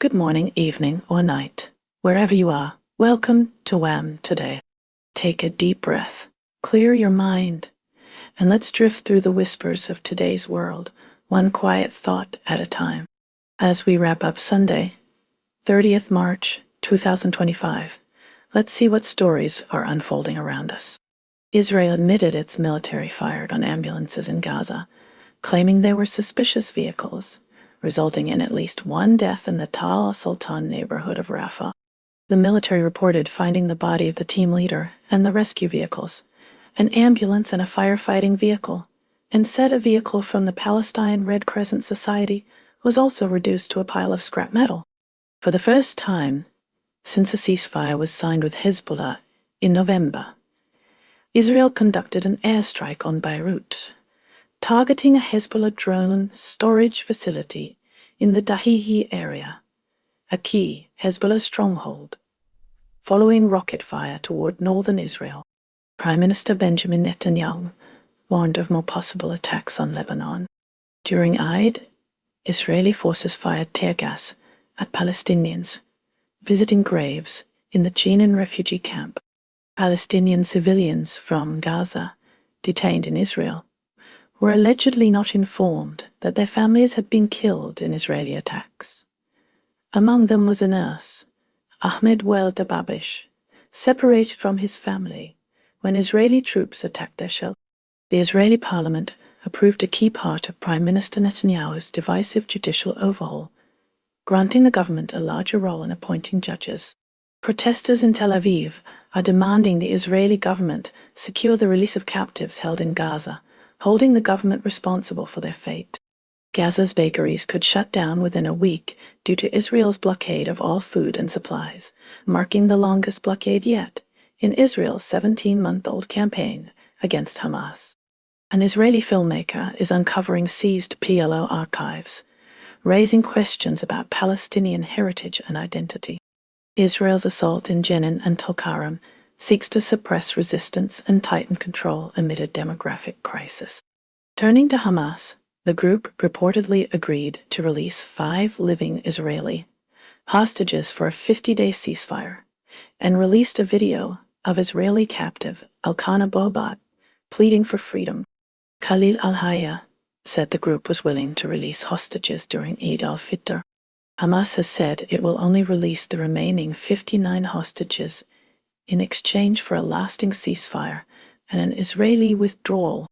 Good morning, evening, or night. Wherever you are, welcome to WHAM today. Take a deep breath, clear your mind, and let's drift through the whispers of today's world, one quiet thought at a time. As we wrap up Sunday, 30th March 2025, let's see what stories are unfolding around us. Israel admitted its military fired on ambulances in Gaza, claiming they were suspicious vehicles, resulting in at least one death in the Tal al-Sultan neighborhood of Rafah. The military reported finding the body of the team leader and the rescue vehicles, an ambulance and a firefighting vehicle, and said a vehicle from the Palestine Red Crescent Society was also reduced to a pile of scrap metal. For the first time since a ceasefire was signed with Hezbollah in November, Israel conducted an airstrike on Beirut, targeting a Hezbollah drone storage facility in the Dahihi area, a key Hezbollah stronghold. Following rocket fire toward northern Israel, Prime Minister Benjamin Netanyahu warned of more possible attacks on Lebanon. During Eid, Israeli forces fired tear gas at Palestinians visiting graves in the Jenin refugee camp. Palestinian civilians from Gaza, detained in Israel, were allegedly not informed that their families had been killed in Israeli attacks. Among them was a nurse, Ahmed Dababish, separated from his family when Israeli troops attacked their shelter. The Israeli parliament approved a key part of Prime Minister Netanyahu's divisive judicial overhaul, granting the government a larger role in appointing judges. Protesters in Tel Aviv are demanding the Israeli government secure the release of captives held in Gaza, holding the government responsible for their fate. Gaza's bakeries could shut down within a week due to Israel's blockade of all food and supplies, marking the longest blockade yet in Israel's 17-month-old campaign against Hamas. An Israeli filmmaker is uncovering seized PLO archives, raising questions about Palestinian heritage and identity. Israel's assault in Jenin and Tulkarem seeks to suppress resistance and tighten control amid a demographic crisis. Turning to Hamas, the group reportedly agreed to release 5 living Israeli hostages for a 50-day ceasefire and released a video of Israeli captive Elkanah Bobat pleading for freedom. Khalil al-Hayya said the group was willing to release hostages during Eid al-Fitr. Hamas has said it will only release the remaining 59 hostages in exchange for a lasting ceasefire and an Israeli withdrawal.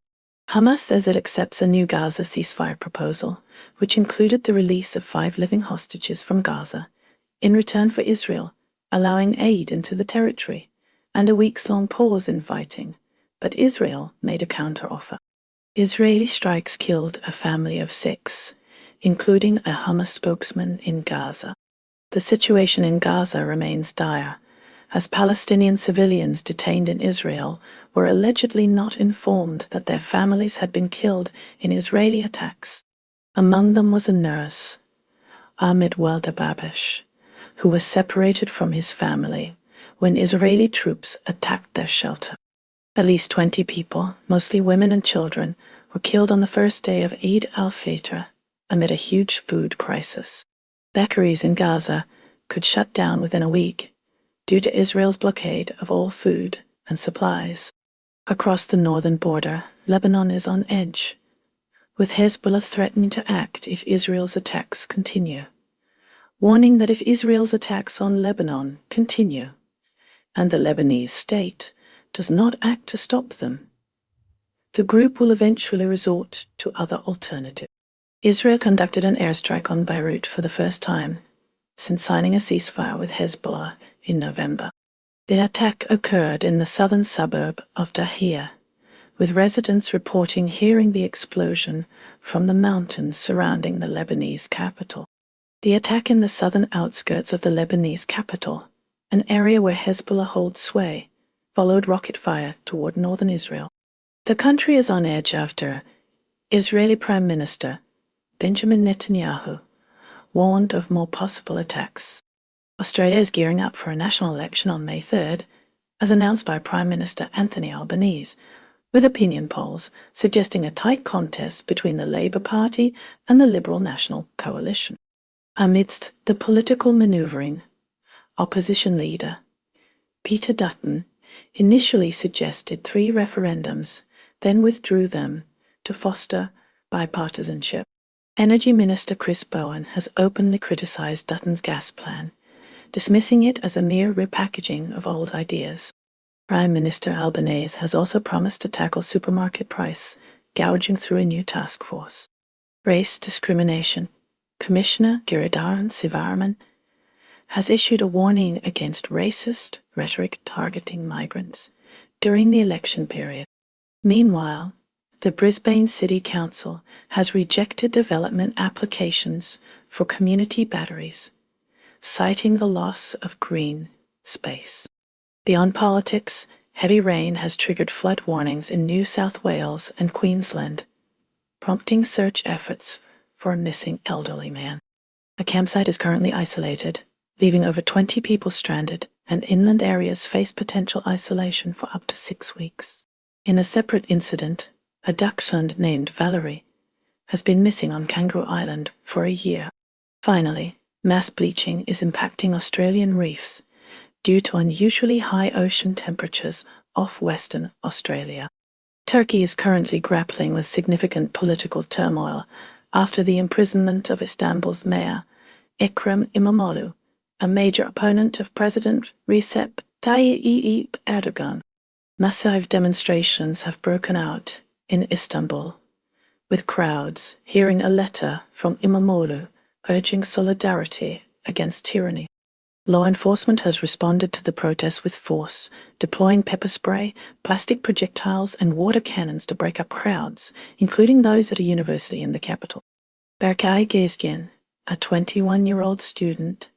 Hamas says it accepts a new Gaza ceasefire proposal, which included the release of 5 living hostages from Gaza, in return for Israel allowing aid into the territory, and a weeks-long pause in fighting, but Israel made a counteroffer. Israeli strikes killed a family of 6, including a Hamas spokesman in Gaza. The situation in Gaza remains dire, as Palestinian civilians detained in Israel were allegedly not informed that their families had been killed in Israeli attacks. Among them was a nurse, Ahmed Dababish, who was separated from his family when Israeli troops attacked their shelter. At least 20 people, mostly women and children, were killed on the first day of Eid al-Fitr amid a huge food crisis. Bakeries in Gaza could shut down within a week due to Israel's blockade of all food and supplies. Across the northern border, Lebanon is on edge, with Hezbollah threatening to act if Israel's attacks continue, warning that if Israel's attacks on Lebanon continue, and the Lebanese state does not act to stop them, the group will eventually resort to other alternatives. Israel conducted an airstrike on Beirut for the first time since signing a ceasefire with Hezbollah in November. The attack occurred in the southern suburb of Dahiya, with residents reporting hearing the explosion from the mountains surrounding the Lebanese capital. The attack in the southern outskirts of the Lebanese capital, an area where Hezbollah holds sway, followed rocket fire toward northern Israel. The country is on edge after Israeli Prime Minister Benjamin Netanyahu warned of more possible attacks. Australia is gearing up for a national election on May 3rd, as announced by Prime Minister Anthony Albanese, with opinion polls suggesting a tight contest between the Labour Party and the Liberal National Coalition. Amidst the political maneuvering, opposition leader Peter Dutton initially suggested 3 referendums, then withdrew them to foster bipartisanship. Energy Minister Chris Bowen has openly criticized Dutton's gas plan, dismissing it as a mere repackaging of old ideas. Prime Minister Albanese has also promised to tackle supermarket price gouging through a new task force. Race discrimination. Commissioner Giridharan Sivaram has issued a warning against racist rhetoric targeting migrants during the election period. Meanwhile, the Brisbane City Council has rejected development applications for community batteries, citing the loss of green space. Beyond politics, heavy rain has triggered flood warnings in New South Wales and Queensland, prompting search efforts for a missing elderly man. A campsite is currently isolated, leaving over 20 people stranded, and inland areas face potential isolation for up to 6 weeks. In a separate incident, a dachshund named Valerie has been missing on Kangaroo Island for a year. Finally, mass bleaching is impacting Australian reefs due to unusually high ocean temperatures off Western Australia. Turkey is currently grappling with significant political turmoil after the imprisonment of Istanbul's mayor, Ekrem İmamoğlu, a major opponent of President Recep Tayyip Erdogan. Massive demonstrations have broken out in Istanbul, with crowds hearing a letter from İmamoğlu urging solidarity against tyranny. Law enforcement has responded to the protests with force, deploying pepper spray, plastic projectiles, and water cannons to break up crowds, including those at a university in the capital. Berkay Gezgin, a 21-year-old student,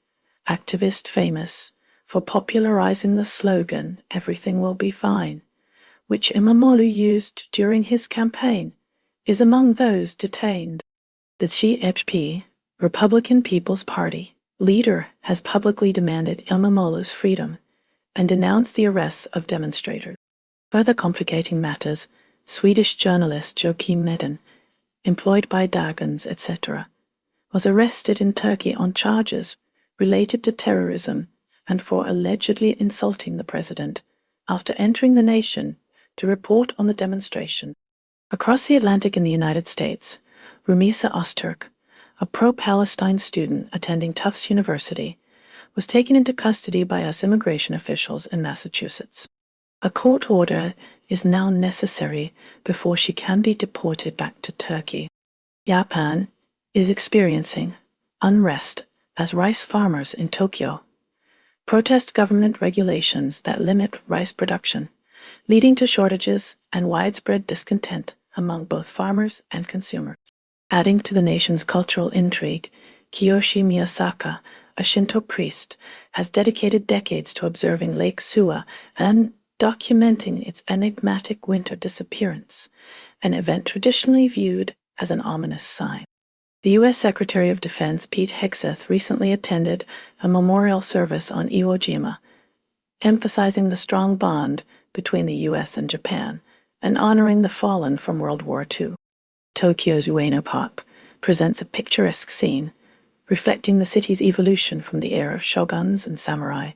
activist famous for popularizing the slogan, "Everything will be fine," which İmamoğlu used during his campaign, is among those detained. The CHP, Republican People's Party, leader has publicly demanded İmamoğlu's freedom and denounced the arrests of demonstrators. Further complicating matters, Swedish journalist Joakim Medin, employed by Dagens, etc., was arrested in Turkey on charges related to terrorism and for allegedly insulting the president after entering the nation to report on the demonstration. Across the Atlantic in the United States, Rumisa Öztürk, a pro-Palestine student attending Tufts University, was taken into custody by U.S. immigration officials in Massachusetts. A court order is now necessary before she can be deported back to Turkey. Japan is experiencing unrest as rice farmers in Tokyo protest government regulations that limit rice production, leading to shortages and widespread discontent among both farmers and consumers. Adding to the nation's cultural intrigue, Kiyoshi Miyasaka, a Shinto priest, has dedicated decades to observing Lake Suwa and documenting its enigmatic winter disappearance, an event traditionally viewed as an ominous sign. The U.S. Secretary of Defense Pete Hegseth recently attended a memorial service on Iwo Jima, emphasizing the strong bond between the U.S. and Japan and honoring the fallen from World War II. Tokyo's Ueno Park presents a picturesque scene, reflecting the city's evolution from the era of shoguns and samurai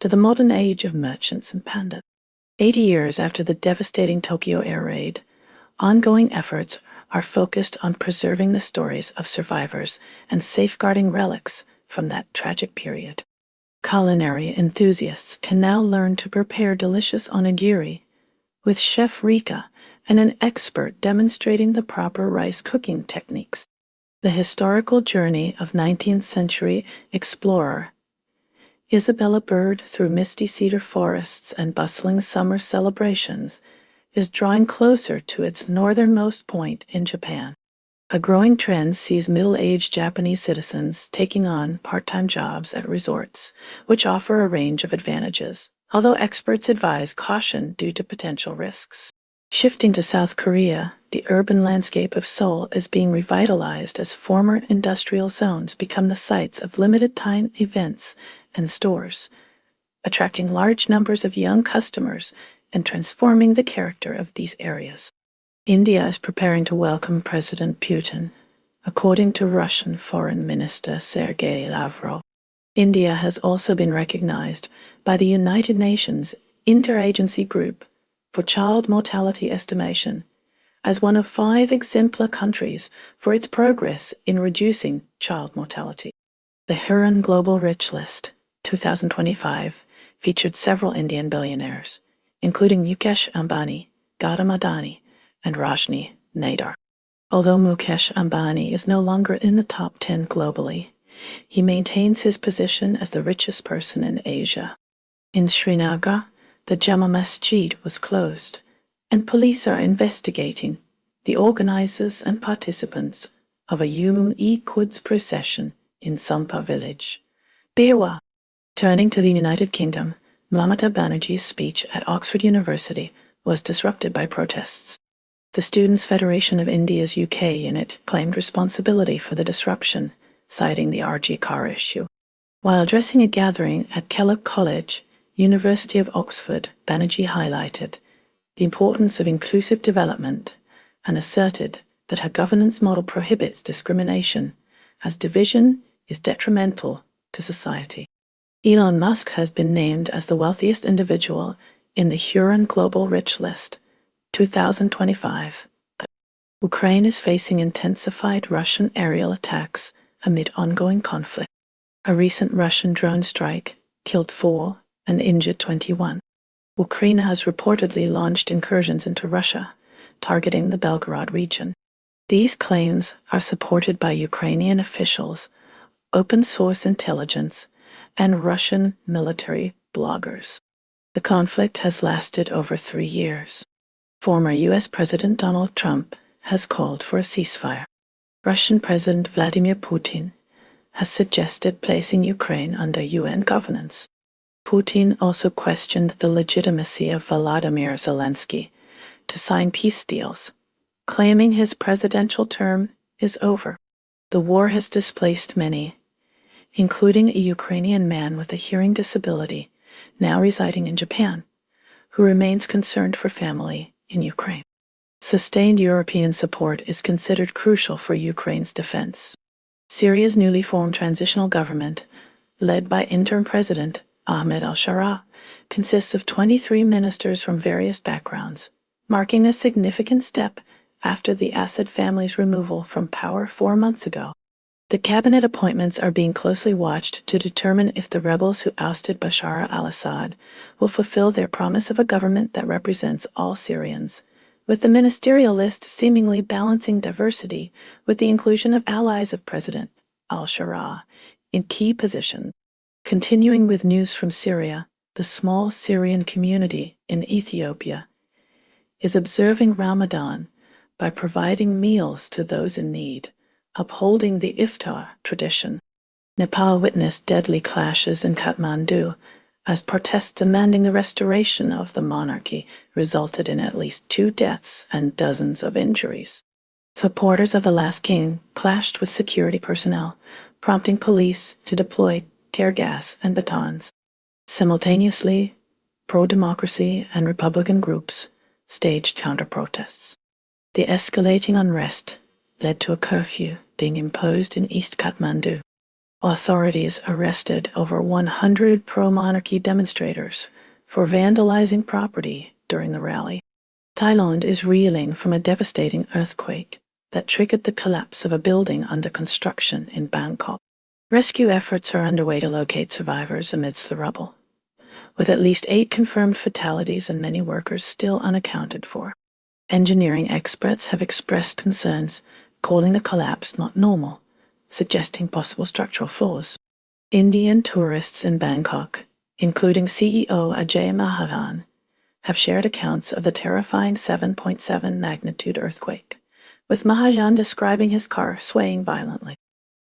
to the modern age of merchants and pandas. 80 years after the devastating Tokyo air raid, ongoing efforts are focused on preserving the stories of survivors and safeguarding relics from that tragic period. Culinary enthusiasts can now learn to prepare delicious onigiri with Chef Rika and an expert demonstrating the proper rice cooking techniques. The historical journey of 19th century explorer Isabella Bird through misty cedar forests and bustling summer celebrations is drawing closer to its northernmost point in Japan. A growing trend sees middle-aged Japanese citizens taking on part-time jobs at resorts, which offer a range of advantages, although experts advise caution due to potential risks. Shifting to South Korea, the urban landscape of Seoul is being revitalized as former industrial zones become the sites of limited-time events and stores, attracting large numbers of young customers and transforming the character of these areas. India is preparing to welcome President Putin, according to Russian Foreign Minister Sergei Lavrov. India has also been recognized by the United Nations Interagency Group for Child Mortality Estimation as one of 5 exemplar countries for its progress in reducing child mortality. The Huron Global Rich List 2025 featured several Indian billionaires, including Mukesh Ambani, Gautam Adani, and Rajni Nadar. Although Mukesh Ambani is no longer in the top 10 globally, he maintains his position as the richest person in Asia. In Srinagar, the Jama Masjid was closed, and police are investigating the organizers and participants of a Yum-e-Quds procession in Sampa village. Beerwah. Turning to the United Kingdom, Mamata Banerjee's speech at Oxford University was disrupted by protests. The Students' Federation of India's UK unit claimed responsibility for the disruption, citing the RG car issue. While addressing a gathering at Kellogg College, University of Oxford, Banerjee highlighted the importance of inclusive development and asserted that her governance model prohibits discrimination, as division is detrimental to society. Elon Musk has been named as the wealthiest individual in the Huron Global Rich List 2025. Ukraine is facing intensified Russian aerial attacks amid ongoing conflict. A recent Russian drone strike killed 4 and injured 21. Ukraine has reportedly launched incursions into Russia, targeting the Belgorod region. These claims are supported by Ukrainian officials, open-source intelligence, and Russian military bloggers. The conflict has lasted over 3 years. Former U.S. President Donald Trump has called for a ceasefire. Russian President Vladimir Putin has suggested placing Ukraine under UN governance. Putin also questioned the legitimacy of Volodymyr Zelensky to sign peace deals, claiming his presidential term is over. The war has displaced many, including a Ukrainian man with a hearing disability now residing in Japan, who remains concerned for family in Ukraine. Sustained European support is considered crucial for Ukraine's defense. Syria's newly formed transitional government, led by interim President Ahmed al-Shara, consists of 23 ministers from various backgrounds, marking a significant step after the Assad family's removal from power 4 months ago. The cabinet appointments are being closely watched to determine if the rebels who ousted Bashar al-Assad will fulfill their promise of a government that represents all Syrians, with the ministerial list seemingly balancing diversity with the inclusion of allies of President al-Shara in key positions. Continuing with news from Syria, the small Syrian community in Ethiopia is observing Ramadan by providing meals to those in need, upholding the iftar tradition. Nepal witnessed deadly clashes in Kathmandu as protests demanding the restoration of the monarchy resulted in at least 2 deaths and dozens of injuries. Supporters of the last king clashed with security personnel, prompting police to deploy tear gas and batons. Simultaneously, pro-democracy and Republican groups staged counter-protests. The escalating unrest led to a curfew being imposed in East Kathmandu. Authorities arrested over 100 pro-monarchy demonstrators for vandalizing property during the rally. Thailand is reeling from a devastating earthquake that triggered the collapse of a building under construction in Bangkok. Rescue efforts are underway to locate survivors amidst the rubble, with at least 8 confirmed fatalities and many workers still unaccounted for. Engineering experts have expressed concerns, calling the collapse not normal, suggesting possible structural flaws. Indian tourists in Bangkok, including CEO Ajay Mahajan, have shared accounts of the terrifying 7.7 magnitude earthquake, with Mahajan describing his car swaying violently.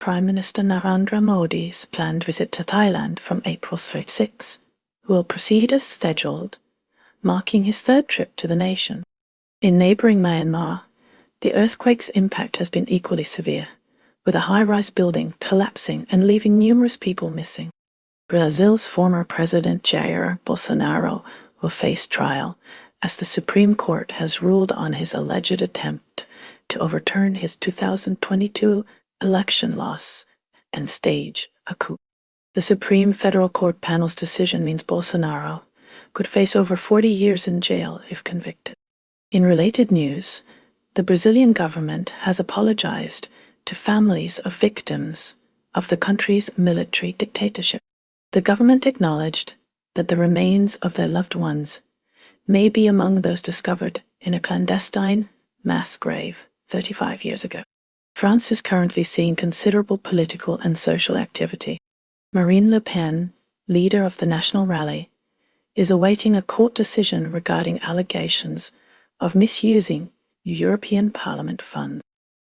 Prime Minister Narendra Modi's planned visit to Thailand from April 6 will proceed as scheduled, marking his 3rd trip to the nation. In neighboring Myanmar, the earthquake's impact has been equally severe, with a high-rise building collapsing and leaving numerous people missing. Brazil's former President Jair Bolsonaro will face trial as the Supreme Court has ruled on his alleged attempt to overturn his 2022 election loss and stage a coup. The Supreme Federal Court panel's decision means Bolsonaro could face over 40 years in jail if convicted. In related news, the Brazilian government has apologized to families of victims of the country's military dictatorship. The government acknowledged that the remains of their loved ones may be among those discovered in a clandestine mass grave 35 years ago. France is currently seeing considerable political and social activity. Marine Le Pen, leader of the National Rally, is awaiting a court decision regarding allegations of misusing European Parliament funds.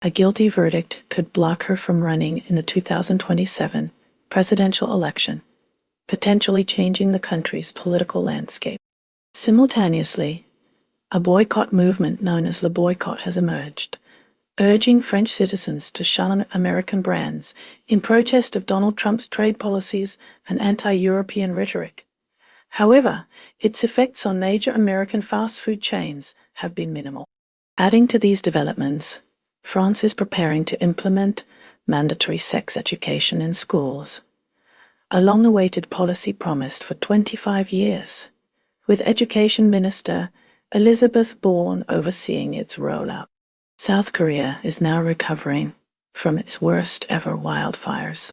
A guilty verdict could block her from running in the 2027 presidential election, potentially changing the country's political landscape. Simultaneously, a boycott movement known as Le Boycott has emerged, urging French citizens to shun American brands in protest of Donald Trump's trade policies and anti-European rhetoric. However, its effects on major American fast food chains have been minimal. Adding to these developments, France is preparing to implement mandatory sex education in schools, a long-awaited policy promised for 25 years, with Education Minister Elizabeth Bourne overseeing its rollout. South Korea is now recovering from its worst-ever wildfires.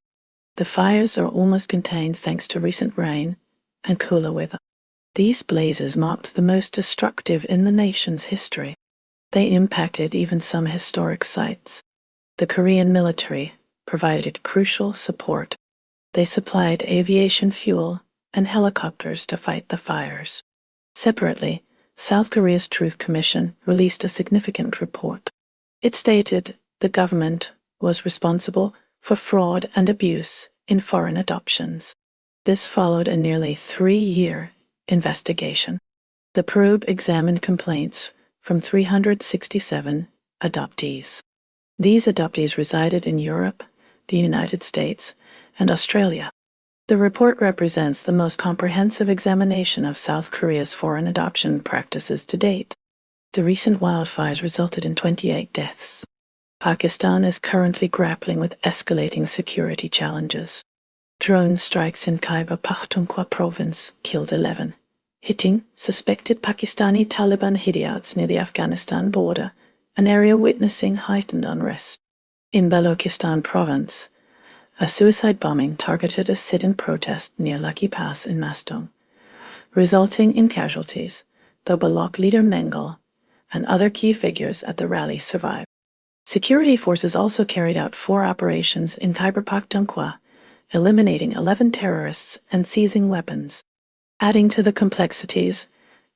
The fires are almost contained thanks to recent rain and cooler weather. These blazes marked the most destructive in the nation's history. They impacted even some historic sites. The Korean military provided crucial support. They supplied aviation fuel and helicopters to fight the fires. Separately, South Korea's Truth Commission released a significant report. It stated the government was responsible for fraud and abuse in foreign adoptions. This followed a nearly 3-year investigation. The probe examined complaints from 367 adoptees. These adoptees resided in Europe, the United States, and Australia. The report represents the most comprehensive examination of South Korea's foreign adoption practices to date. The recent wildfires resulted in 28 deaths. Pakistan is currently grappling with escalating security challenges. Drone strikes in Khyber Pakhtunkhwa province killed 11, hitting suspected Pakistani Taliban hideouts near the Afghanistan border, an area witnessing heightened unrest. In Balochistan province, a suicide bombing targeted a sit-in protest near Lucky Pass in Mastung, resulting in casualties, though Baloch leader Mengal and other key figures at the rally survived. Security forces also carried out 4 operations in Khyber Pakhtunkhwa, eliminating 11 terrorists and seizing weapons. Adding to the complexities,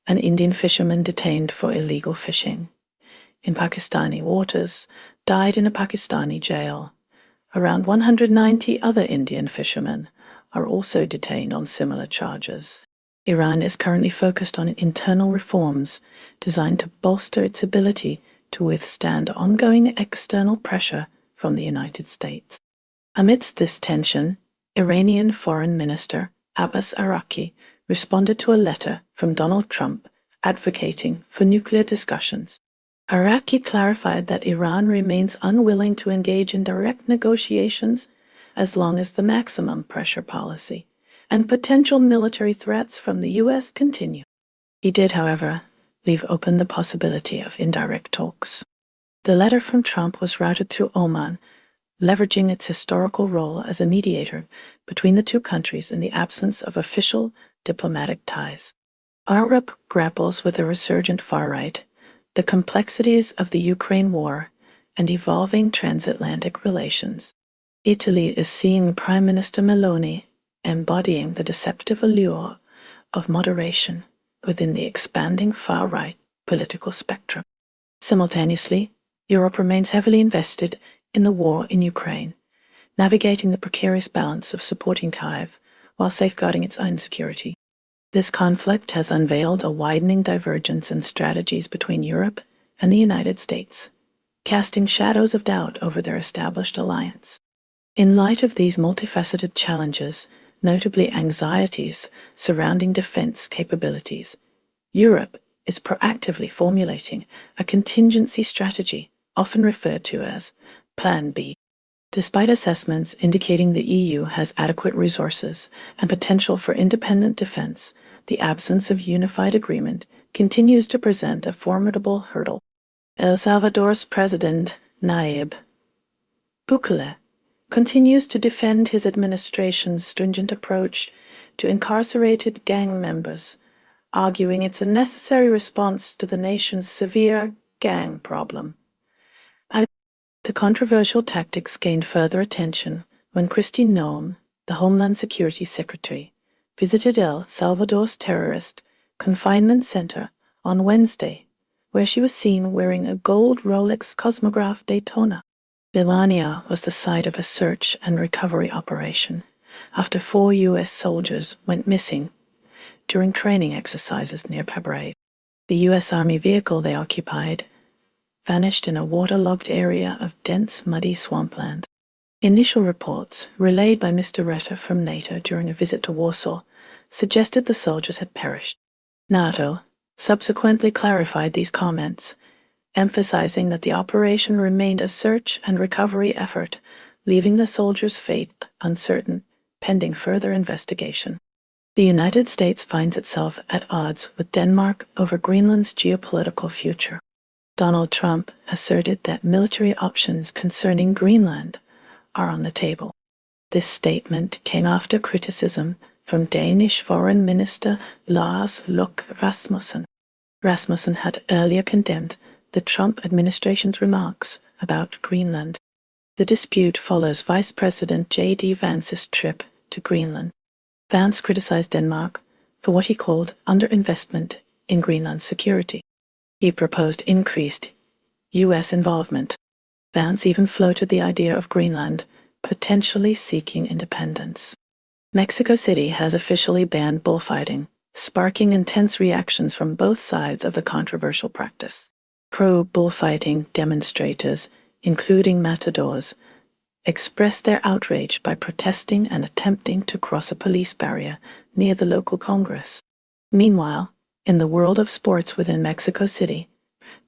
an Indian fisherman detained for illegal fishing in Pakistani waters died in a Pakistani jail. Around 190 other Indian fishermen are also detained on similar charges. Iran is currently focused on internal reforms designed to bolster its ability to withstand ongoing external pressure from the United States. Amidst this tension, Iranian Foreign Minister Abbas Araqi responded to a letter from Donald Trump advocating for nuclear discussions. Araqi clarified that Iran remains unwilling to engage in direct negotiations as long as the maximum pressure policy and potential military threats from the U.S. continue. He did, however, leave open the possibility of indirect talks. The letter from Trump was routed through Oman, leveraging its historical role as a mediator between the two countries in the absence of official diplomatic ties. Europe grapples with the resurgent far-right, the complexities of the Ukraine war, and evolving transatlantic relations. Italy is seeing Prime Minister Meloni embodying the deceptive allure of moderation within the expanding far-right political spectrum. Simultaneously, Europe remains heavily invested in the war in Ukraine, navigating the precarious balance of supporting Kyiv while safeguarding its own security. This conflict has unveiled a widening divergence in strategies between Europe and the United States, casting shadows of doubt over their established alliance. In light of these multifaceted challenges, notably anxieties surrounding defense capabilities, Europe is proactively formulating a contingency strategy, often referred to as Plan B. Despite assessments indicating the EU has adequate resources and potential for independent defense, the absence of unified agreement continues to present a formidable hurdle. El Salvador's President, Nayib Bukele, continues to defend his administration's stringent approach to incarcerated gang members, arguing it's a necessary response to the nation's severe gang problem. The controversial tactics gained further attention when Kristi Noem, the Homeland Security Secretary, visited El Salvador's terrorist confinement center on Wednesday, where she was seen wearing a gold Rolex Cosmograph Daytona. Bilania was the site of a search and recovery operation after 4 U.S. soldiers went missing during training exercises near Pabrate. The U.S. Army vehicle they occupied vanished in a waterlogged area of dense, muddy swampland. Initial reports, relayed by Mr. Retter from NATO during a visit to Warsaw, suggested the soldiers had perished. NATO subsequently clarified these comments, emphasizing that the operation remained a search and recovery effort, leaving the soldiers' fate uncertain, pending further investigation. The United States finds itself at odds with Denmark over Greenland's geopolitical future. Donald Trump asserted that military options concerning Greenland are on the table. This statement came after criticism from Danish Foreign Minister Lars Løkke Rasmussen. Rasmussen had earlier condemned the Trump administration's remarks about Greenland. The dispute follows Vice President J.D. Vance's trip to Greenland. Vance criticized Denmark for what he called underinvestment in Greenland's security. He proposed increased U.S. involvement. Vance even floated the idea of Greenland potentially seeking independence. Mexico City has officially banned bullfighting, sparking intense reactions from both sides of the controversial practice. Pro-bullfighting demonstrators, including matadors, expressed their outrage by protesting and attempting to cross a police barrier near the local Congress. Meanwhile, in the world of sports within Mexico City,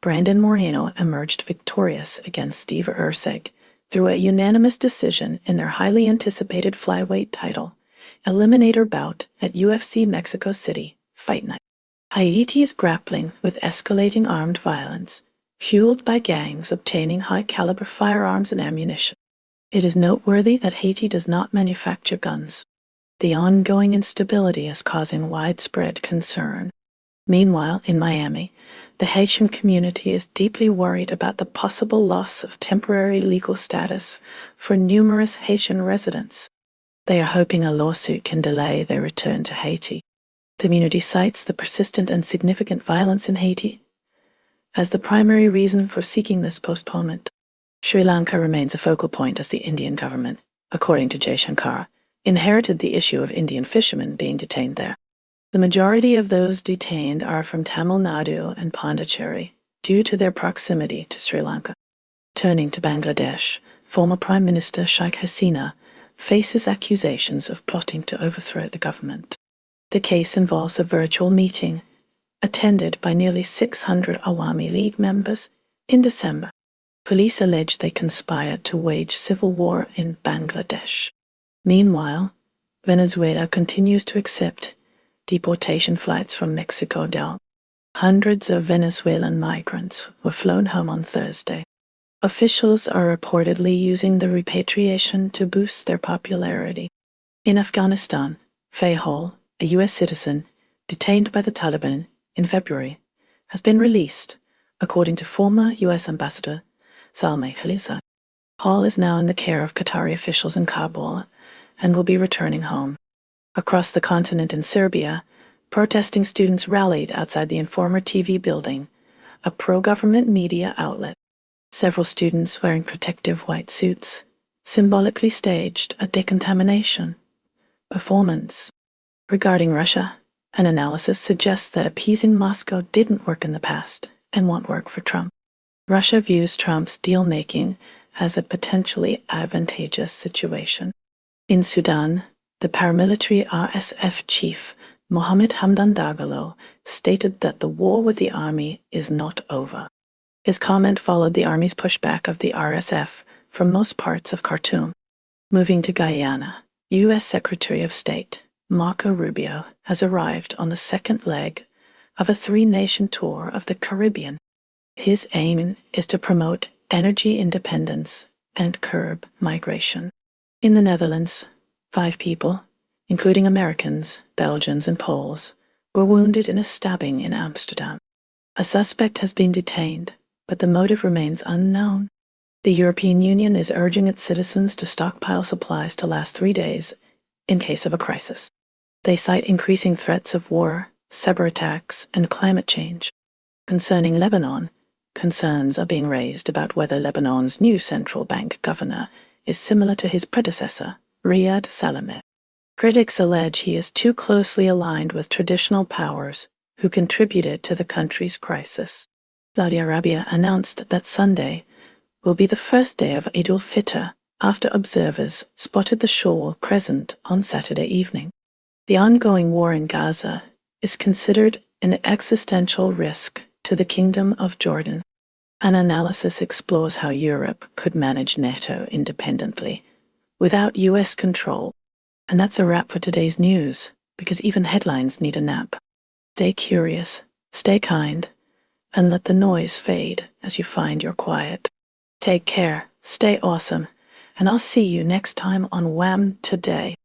Brandon Moreno emerged victorious against Steve Erceg through a unanimous decision in their highly anticipated flyweight title eliminator bout at UFC Mexico City Fight Night. Haiti is grappling with escalating armed violence, fueled by gangs obtaining high-caliber firearms and ammunition. It is noteworthy that Haiti does not manufacture guns. The ongoing instability is causing widespread concern. Meanwhile, in Miami, the Haitian community is deeply worried about the possible loss of temporary legal status for numerous Haitian residents. They are hoping a lawsuit can delay their return to Haiti. The community cites the persistent and significant violence in Haiti as the primary reason for seeking this postponement. Sri Lanka remains a focal point as the Indian government, according to Jay Shankar, inherited the issue of Indian fishermen being detained there. The majority of those detained are from Tamil Nadu and Pondicherry, due to their proximity to Sri Lanka. Turning to Bangladesh, former Prime Minister Sheikh Hasina faces accusations of plotting to overthrow the government. The case involves a virtual meeting attended by nearly 600 Awami League members in December. Police allege they conspired to wage civil war in Bangladesh. Meanwhile, Venezuela continues to accept deportation flights from Mexico Del. Hundreds of Venezuelan migrants were flown home on Thursday. Officials are reportedly using the repatriation to boost their popularity. In Afghanistan, Faye Hall, a U.S. citizen detained by the Taliban in February, has been released, according to former U.S. Ambassador Salmeh Khalilzad. Hall is now in the care of Qatari officials in Kabul and will be returning home. Across the continent in Serbia, protesting students rallied outside the Informer TV building, a pro-government media outlet. Several students wearing protective white suits symbolically staged a decontamination performance. Regarding Russia, an analysis suggests that appeasing Moscow didn't work in the past and won't work for Trump. Russia views Trump's deal-making as a potentially advantageous situation. In Sudan, the paramilitary RSF chief, Mohammed Hamdan Dagalo, stated that the war with the army is not over. His comment followed the army's pushback of the RSF from most parts of Khartoum. Moving to Guyana, U.S. Secretary of State Marco Rubio has arrived on the second leg of a three-nation tour of the Caribbean. His aim is to promote energy independence and curb migration. In the Netherlands, 5 people, including Americans, Belgians, and Poles, were wounded in a stabbing in Amsterdam. A suspect has been detained, but the motive remains unknown. The European Union is urging its citizens to stockpile supplies to last 3 days in case of a crisis. They cite increasing threats of war, cyber attacks, and climate change. Concerning Lebanon, concerns are being raised about whether Lebanon's new central bank governor is similar to his predecessor, Riyad Salameh. Critics allege he is too closely aligned with traditional powers who contributed to the country's crisis. Saudi Arabia announced that Sunday will be the first day of Eid al-Fitr after observers spotted the shawl crescent on Saturday evening. The ongoing war in Gaza is considered an existential risk to the Kingdom of Jordan. An analysis explores how Europe could manage NATO independently, without U.S. control. And that's a wrap for today's news, because even headlines need a nap. Stay curious, stay kind, and let the noise fade as you find your quiet. Take care, stay awesome, and I'll see you next time on WHAM Today.